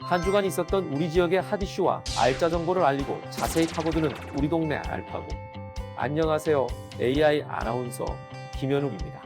한 주간 있었던 우리 지역의 핫 이슈와 알짜 정보를 알리고 자세히 파고드는 우리 동네 알파고. 안녕하세요. AI 아나운서 김현욱입니다.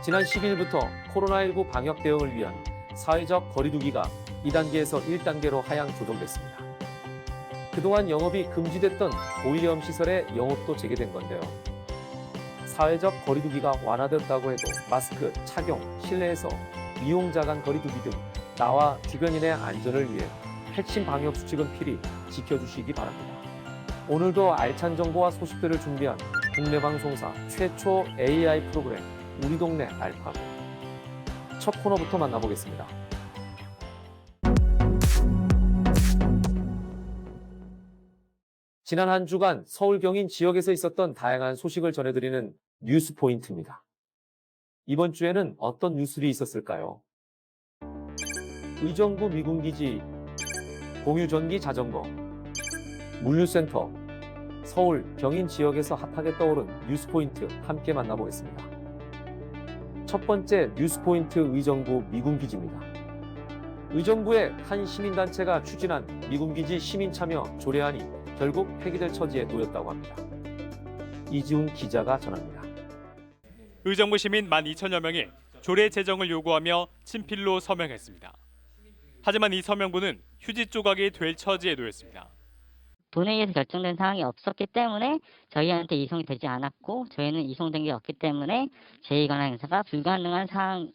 지난 10일부터 코로나19 방역 대응을 위한 사회적 거리두기가 2단계에서 1단계로 하향 조정됐습니다. 그동안 영업이 금지됐던 고위험 시설의 영업도 재개된 건데요. 사회적 거리두기가 완화됐다고 해도 마스크 착용, 실내에서 이용자 간 거리두기 등 나와 주변인의 안전을 위해 핵심 방역 수칙은 필히 지켜주시기 바랍니다. 오늘도 알찬 정보와 소식들을 준비한 국내 방송사 최초 AI 프로그램 우리 동네 알파고. 첫 코너부터 만나보겠습니다. 지난 한 주간 서울 경인 지역에서 있었던 다양한 소식을 전해드리는 뉴스 포인트입니다. 이번 주에는 어떤 뉴스들이 있었을까요? 의정부 미군기지, 공유전기 자전거, 물류센터, 서울 경인 지역에서 핫하게 떠오른 뉴스 포인트 함께 만나보겠습니다. 첫 번째 뉴스 포인트 의정부 미군기지입니다. 의정부의 한 시민단체가 추진한 미군기지 시민참여 조례안이 결국 폐기될 처지에 놓였다고 합니다. 이지훈 기자가 전합니다. 의정부 시민 12,000여 명이 조례 제정을 요구하며 친필로 서명했습니다. 하지만 이 서명문은 휴지 조각이 될 처지에 놓였습니다. 본회의에서 결정된 사항이 없었기 때문에 저희한테 이송이 되지 않았고 저희는 이송된 게 없기 때문에 제2관할 행사가 불가능한 사항.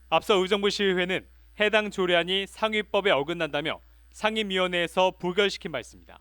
앞서 의정부시의회는 해당 조례안이 상위법에 어긋난다며 상임위원회에서 부결시킨 바 있습니다.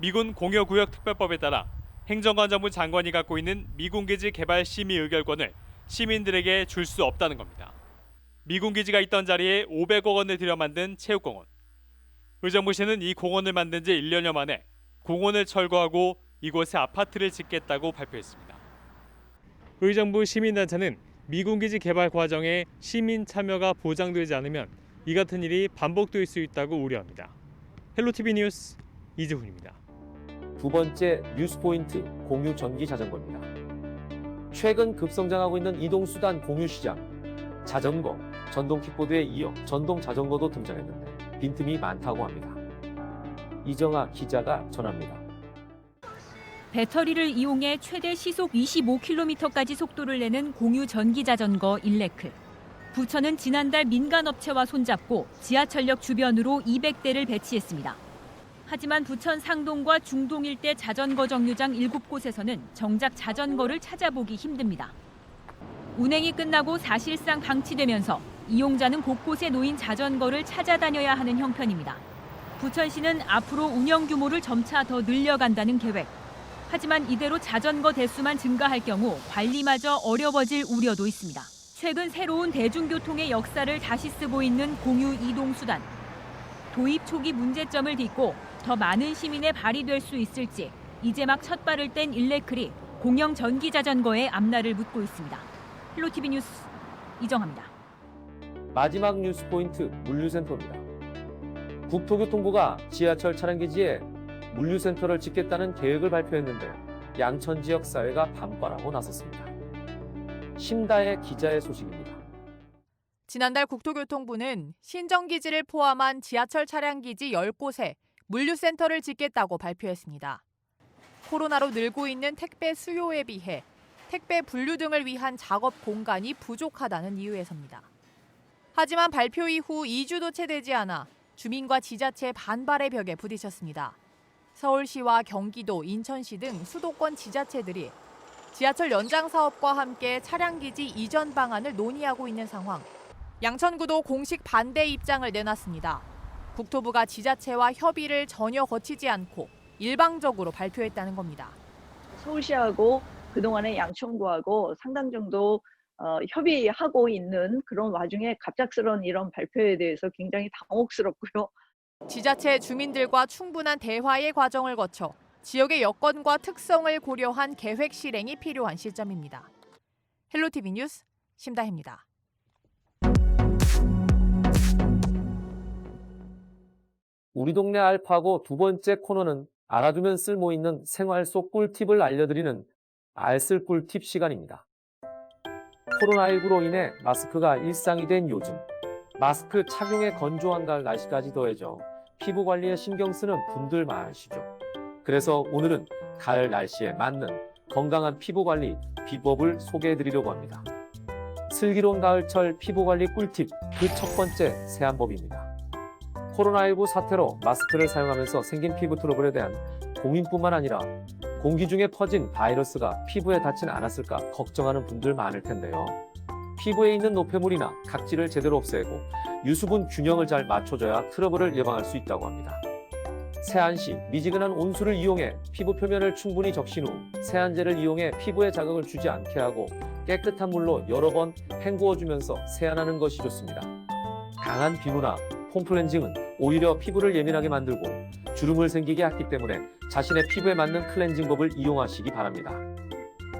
미군 공여구역특별법에 따라 행정안전부 장관이 갖고 있는 미군기지 개발 심의 의결권을 시민들에게 줄 수 없다는 겁니다. 미군기지가 있던 자리에 500억 원을 들여 만든 체육공원. 의정부시는 이 공원을 만든 지 1년여 만에 공원을 철거하고 이곳에 아파트를 짓겠다고 발표했습니다. 의정부 시민단체는 미군기지 개발 과정에 시민 참여가 보장되지 않으면 이 같은 일이 반복될 수 있다고 우려합니다. 헬로티비 뉴스 이재훈입니다. 두 번째 뉴스 포인트 공유 전기 자전거입니다. 최근 급성장하고 있는 이동수단 공유시장. 자전거, 전동 킥보드에 이어 전동 자전거도 등장했는데 빈틈이 많다고 합니다. 이정아 기자가 전합니다. 배터리를 이용해 최대 시속 25km까지 속도를 내는 공유 전기 자전거 일레클. 부천은 지난달 민간업체와 손잡고 지하철역 주변으로 200대를 배치했습니다. 하지만 부천 상동과 중동 일대 자전거 정류장 7곳에서는 정작 자전거를 찾아보기 힘듭니다. 운행이 끝나고 사실상 방치되면서 이용자는 곳곳에 놓인 자전거를 찾아다녀야 하는 형편입니다. 부천시는 앞으로 운영 규모를 점차 더 늘려간다는 계획. 하지만 이대로 자전거 대수만 증가할 경우 관리마저 어려워질 우려도 있습니다. 최근 새로운 대중교통의 역사를 다시 쓰고 있는 공유 이동수단. 도입 초기 문제점을 딛고 더 많은 시민에 발휘될 수 있을지 이제 막 첫 발을 뗀 일레클이 공영 전기 자전거의 앞날을 묻고 있습니다. 헬로티비 뉴스 이정합니다. 마지막 뉴스 포인트 물류센터입니다. 국토교통부가 지하철 차량기지에 물류센터를 짓겠다는 계획을 발표했는데 양천 지역 사회가 반발하고 나섰습니다. 심다혜 기자의 소식입니다. 지난달 국토교통부는 신정기지를 포함한 지하철 차량기지 10곳에 물류센터를 짓겠다고 발표했습니다. 코로나로 늘고 있는 택배 수요에 비해 택배 분류 등을 위한 작업 공간이 부족하다는 이유에서입니다. 하지만 발표 이후 2주도 채 되지 않아 주민과 지자체 반발의 벽에 부딪혔습니다. 서울시와 경기도, 인천시 등 수도권 지자체들이 지하철 연장 사업과 함께 차량기지 이전 방안을 논의하고 있는 상황. 양천구도 공식 반대 입장을 내놨습니다. 국토부가 지자체와 협의를 전혀 거치지 않고 일방적으로 발표했다는 겁니다. 서울시하고 그동안에 양천구하고 상당 정도 협의하고 있는 그런 와중에 갑작스러운 이런 발표에 대해서 굉장히 당혹스럽고요. 지자체 주민들과 충분한 대화의 과정을 거쳐 지역의 여건과 특성을 고려한 계획 실행이 필요한 시점입니다. 헬로티비 뉴스 심다혜입니다. 우리 동네 알파고 두 번째 코너는 알아두면 쓸모있는 생활 속 꿀팁을 알려드리는 알쓸 꿀팁 시간입니다. 코로나19로 인해 마스크가 일상이 된 요즘, 마스크 착용에 건조한 가을 날씨까지 더해져 피부 관리에 신경 쓰는 분들 많으시죠. 그래서 오늘은 가을 날씨에 맞는 건강한 피부 관리 비법을 소개해 드리려고 합니다. 슬기로운 가을철 피부 관리 꿀팁 그 첫 번째 세안법입니다. 코로나19 사태로 마스크를 사용하면서 생긴 피부 트러블에 대한 고민뿐만 아니라 공기 중에 퍼진 바이러스가 피부에 닿진 않았을까 걱정하는 분들 많을 텐데요. 피부에 있는 노폐물이나 각질을 제대로 없애고 유수분 균형을 잘 맞춰줘야 트러블을 예방할 수 있다고 합니다. 세안 시 미지근한 온수를 이용해 피부 표면을 충분히 적신 후 세안제를 이용해 피부에 자극을 주지 않게 하고 깨끗한 물로 여러 번 헹구어주면서 세안하는 것이 좋습니다. 강한 비누나 폼클렌징은 오히려 피부를 예민하게 만들고 주름을 생기게 하기 때문에 자신의 피부에 맞는 클렌징법을 이용하시기 바랍니다.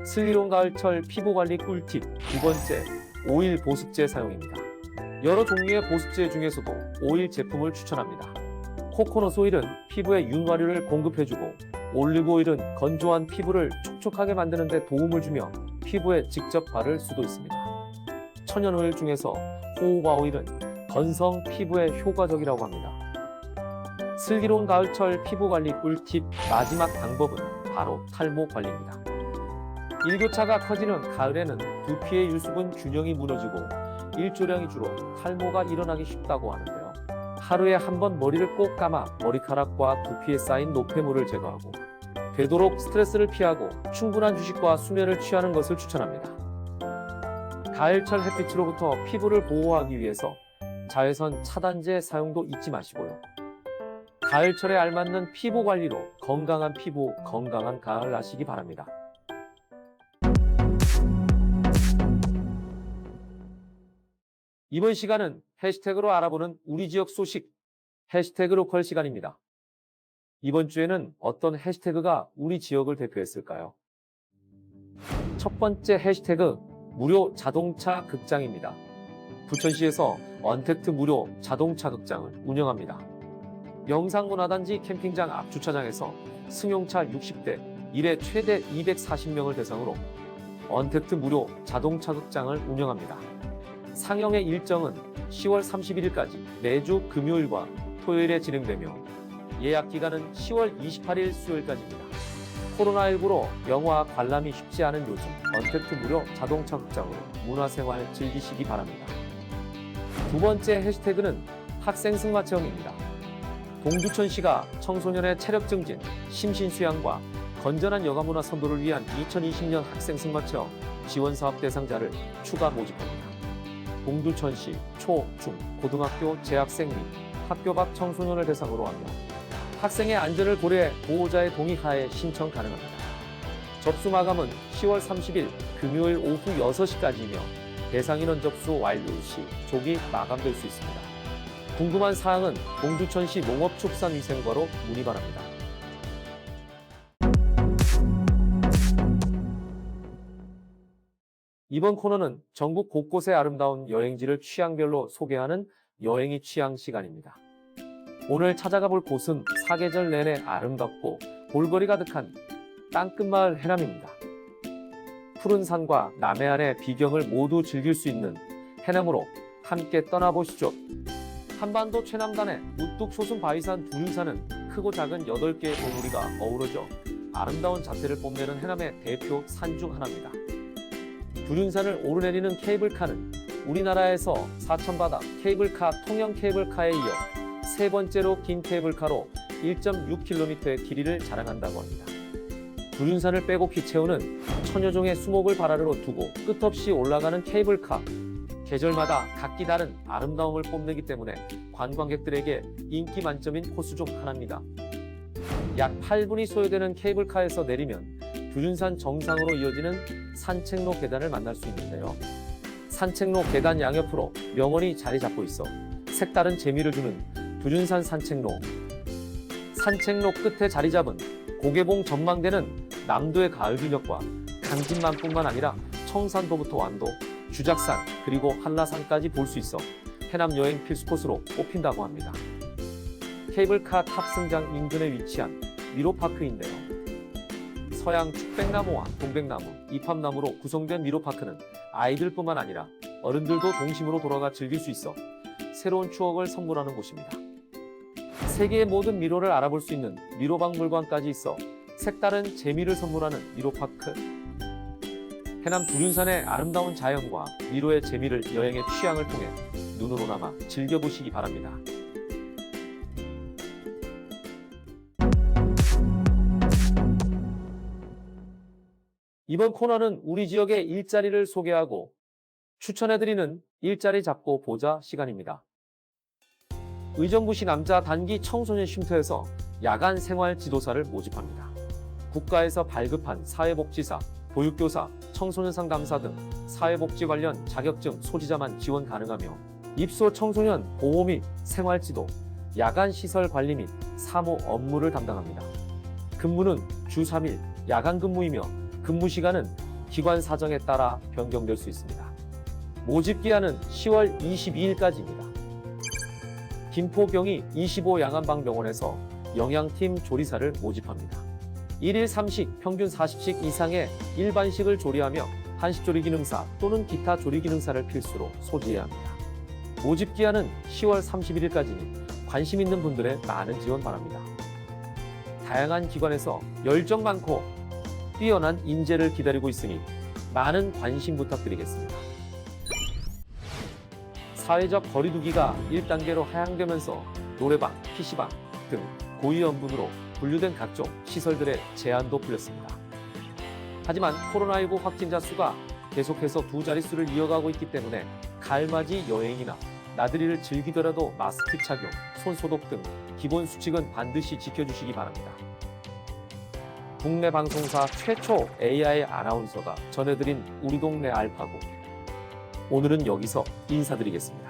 슬기로운 가을철 피부관리 꿀팁 두 번째, 오일 보습제 사용입니다. 여러 종류의 보습제 중에서도 오일 제품을 추천합니다. 코코넛 오일은 피부에 윤활유를 공급해주고 올리브 오일은 건조한 피부를 촉촉하게 만드는 데 도움을 주며 피부에 직접 바를 수도 있습니다. 천연 오일 중에서 호호바 오일은 건성 피부에 효과적이라고 합니다. 슬기로운 가을철 피부관리 꿀팁 마지막 방법은 바로 탈모 관리입니다. 일교차가 커지는 가을에는 두피의 유수분 균형이 무너지고 일조량이 줄어 탈모가 일어나기 쉽다고 하는데요. 하루에 한 번 머리를 꼭 감아 머리카락과 두피에 쌓인 노폐물을 제거하고 되도록 스트레스를 피하고 충분한 휴식과 수면을 취하는 것을 추천합니다. 가을철 햇빛으로부터 피부를 보호하기 위해서 자외선 차단제 사용도 잊지 마시고요. 가을철에 알맞는 피부 관리로 건강한 피부, 건강한 가을 하시기 바랍니다. 이번 시간은 해시태그로 알아보는 우리 지역 소식, 해시태그 로컬 시간입니다. 이번 주에는 어떤 해시태그가 우리 지역을 대표했을까요? 첫 번째 해시태그, 무료 자동차 극장입니다. 부천시에서 언택트 무료 자동차 극장을 운영합니다. 영상문화단지 캠핑장 앞 주차장에서 승용차 60대, 1회 최대 240명을 대상으로 언택트 무료 자동차 극장을 운영합니다. 상영의 일정은 10월 31일까지 매주 금요일과 토요일에 진행되며 예약 기간은 10월 28일 수요일까지입니다. 코로나19로 영화 관람이 쉽지 않은 요즘 언택트 무료 자동차 극장으로 문화생활 즐기시기 바랍니다. 두 번째 해시태그는 학생 승마 체험입니다. 동두천시가 청소년의 체력 증진, 심신 수양과 건전한 여가문화 선도를 위한 2020년 학생 승마 체험 지원 사업 대상자를 추가 모집합니다. 동두천시 초, 중, 고등학교 재학생 및 학교 밖 청소년을 대상으로 하며 학생의 안전을 고려해 보호자의 동의 하에 신청 가능합니다. 접수 마감은 10월 30일 금요일 오후 6시까지이며 대상 인원 접수 완료 시 조기 마감될 수 있습니다. 궁금한 사항은 동두천시 농업축산위생과로 문의 바랍니다. 이번 코너는 전국 곳곳의 아름다운 여행지를 취향별로 소개하는 여행이 취향 시간입니다. 오늘 찾아가 볼 곳은 사계절 내내 아름답고 볼거리 가득한 땅끝마을 해남입니다. 푸른 산과 남해안의 비경을 모두 즐길 수 있는 해남으로 함께 떠나보시죠. 한반도 최남단의 우뚝 솟은 바위산 두륜산은 크고 작은 8개의 봉우리가 어우러져 아름다운 자태를 뽐내는 해남의 대표 산 중 하나입니다. 두륜산을 오르내리는 케이블카는 우리나라에서 사천바다 케이블카 통영 케이블카에 이어 세 번째로 긴 케이블카로 1.6km의 길이를 자랑한다고 합니다. 두륜산을 빼곡히 채우는 천여 종의 수목을 발아래로 두고 끝없이 올라가는 케이블카. 계절마다 각기 다른 아름다움을 뽐내기 때문에 관광객들에게 인기 만점인 코스 중 하나입니다. 약 8분이 소요되는 케이블카에서 내리면 두륜산 정상으로 이어지는 산책로 계단을 만날 수 있는데요. 산책로 계단 양옆으로 명원이 자리 잡고 있어 색다른 재미를 주는 두륜산 산책로. 산책로 끝에 자리 잡은 고개봉 전망대는 남도의 가을 기력과 강진만뿐만 아니라 청산도부터 완도, 주작산 그리고 한라산까지 볼 수 있어 해남 여행 필수 코스로 꼽힌다고 합니다. 케이블카 탑승장 인근에 위치한 미로파크인데요. 서양 축백나무와 동백나무, 이팝나무로 구성된 미로파크는 아이들뿐만 아니라 어른들도 동심으로 돌아가 즐길 수 있어 새로운 추억을 선물하는 곳입니다. 세계의 모든 미로를 알아볼 수 있는 미로박물관까지 있어 색다른 재미를 선물하는 미로파크. 해남 두륜산의 아름다운 자연과 미로의 재미를 여행의 취향을 통해 눈으로나마 즐겨보시기 바랍니다. 이번 코너는 우리 지역의 일자리를 소개하고 추천해드리는 일자리 잡고 보자 시간입니다. 의정부시 남자 단기 청소년 쉼터에서 야간 생활 지도사를 모집합니다. 국가에서 발급한 사회복지사, 보육교사, 청소년 상담사 등 사회복지 관련 자격증 소지자만 지원 가능하며 입소 청소년 보호 및 생활지도, 야간 시설 관리 및 사무 업무를 담당합니다. 근무는 주 3일 야간 근무이며 근무 시간은 기관 사정에 따라 변경될 수 있습니다. 모집 기한은 10월 22일까지입니다. 김포경희 25 양안방병원에서 영양팀 조리사를 모집합니다. 1일 3식 평균 40식 이상의 일반식을 조리하며 한식조리 기능사 또는 기타 조리 기능사를 필수로 소지해야 합니다. 모집 기한은 10월 31일까지니 관심 있는 분들의 많은 지원 바랍니다. 다양한 기관에서 열정 많고 뛰어난 인재를 기다리고 있으니 많은 관심 부탁드리겠습니다. 사회적 거리두기가 1단계로 하향되면서 노래방, PC방 등 고위험군으로 분류된 각종 시설들의 제한도 풀렸습니다. 하지만 코로나19 확진자 수가 계속해서 두 자릿수를 이어가고 있기 때문에 가을맞이 여행이나 나들이를 즐기더라도 마스크 착용, 손소독 등 기본 수칙은 반드시 지켜주시기 바랍니다. 국내 방송사 최초 AI 아나운서가 전해드린 우리 동네 알파고. 오늘은 여기서 인사드리겠습니다.